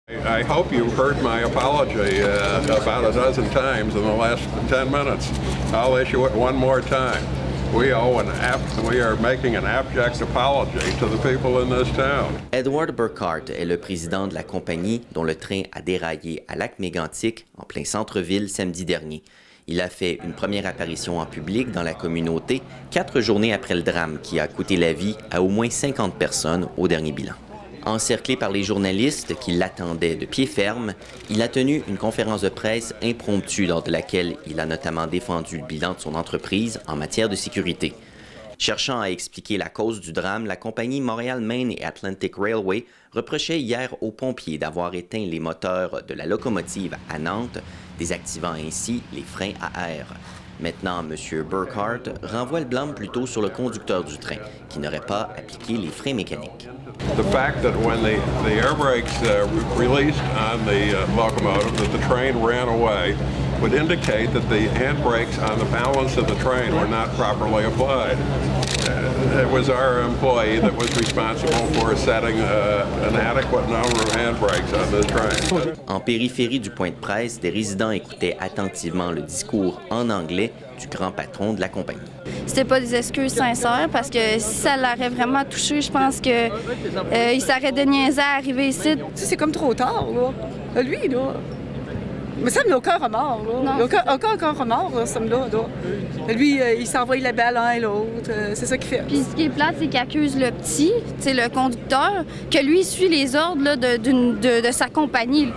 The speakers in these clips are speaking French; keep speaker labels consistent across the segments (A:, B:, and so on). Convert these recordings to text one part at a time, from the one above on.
A: I hope you've heard my apology about a dozen times in the last 10 minutes. I'll issue it one more time. We are making an abject apology to the people in this town.
B: Edward Burkhardt est le président de la compagnie dont le train a déraillé à Lac-Mégantic, en plein centre-ville, samedi dernier. Il a fait une première apparition en public dans la communauté 4 journées après le drame qui a coûté la vie à au moins 50 personnes au dernier bilan. Encerclé par les journalistes qui l'attendaient de pied ferme, il a tenu une conférence de presse impromptue lors de laquelle il a notamment défendu le bilan de son entreprise en matière de sécurité. Cherchant à expliquer la cause du drame, la compagnie Montréal Main et Atlantic Railway reprochait hier aux pompiers d'avoir éteint les moteurs de la locomotive à Nantes, désactivant ainsi les freins à air. Maintenant, M. Burkhardt renvoie le blâme plutôt sur le conducteur du train, qui n'aurait pas appliqué les freins mécaniques.
A: The fact that when the air brakes released on the locomotive, that the train ran away, would indicate that the handbrakes on the balance of the train were not properly applied. It was our employee that was responsible for setting an adequate number of handbrakes on this train.
B: En périphérie du point de presse, des résidents écoutaient attentivement le discours en anglais du grand patron de la compagnie.
C: C'était pas des excuses sincères parce que si ça l'aurait vraiment touché, je pense que il s'arrête de niaiser à arriver ici.
D: C'est comme trop tard, là. Lui, là. Mais ça, il n'a aucun remords, là. Il n'a aucun remords, là, ça là. Lui, il s'envoie la balle l'un et l'autre. C'est ça qu'il fait.
C: Puis ce qui est plate, c'est qu'il accuse le petit, le conducteur, que lui suit les ordres là, de sa compagnie.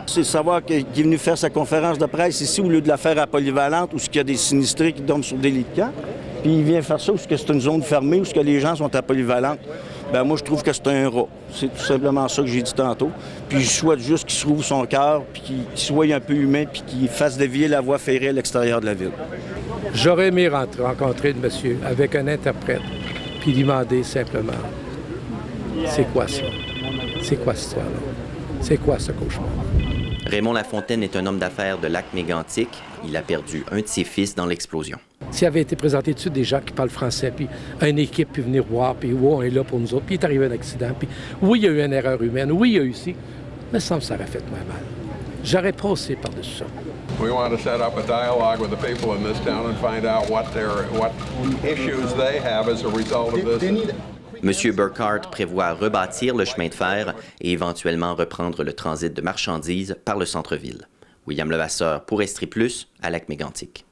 E: C'est de savoir qu'il est venu faire sa conférence de presse ici au lieu de la faire à Polyvalente où il y a des sinistrés qui dorment sur des lits de camp. Puis il vient faire ça où c'est une zone fermée, où les gens sont à Polyvalente. Bien, moi, je trouve que c'est un rat. C'est tout simplement ça que j'ai dit tantôt. Puis je souhaite juste qu'il se rouvre son cœur, puis qu'il soit un peu humain, puis qu'il fasse dévier la voie ferrée à l'extérieur de la ville.
F: J'aurais aimé rencontrer le monsieur avec un interprète, puis lui demander simplement, c'est quoi ça? C'est quoi cette histoire-là? C'est quoi ce cauchemar?
B: Raymond Lafontaine est un homme d'affaires de Lac-Mégantic. Il a perdu un de ses fils dans l'explosion.
F: S'il avait été présenté dessus des gens qui parlent français, puis une équipe peut venir voir, puis oui, on est là pour nous autres, puis il est arrivé un accident, puis oui, il y a eu une erreur humaine, oui, il y a eu ici, mais ça me serait fait moins mal. J'aurais passé par-dessus ça.
A: We want to set up a dialogue with the people in this town and find out what issues they have as a result of this.
B: M. Burkhardt prévoit rebâtir le chemin de fer et éventuellement reprendre le transit de marchandises par le centre-ville. William Levasseur pour Estrie Plus à Lac-Mégantic.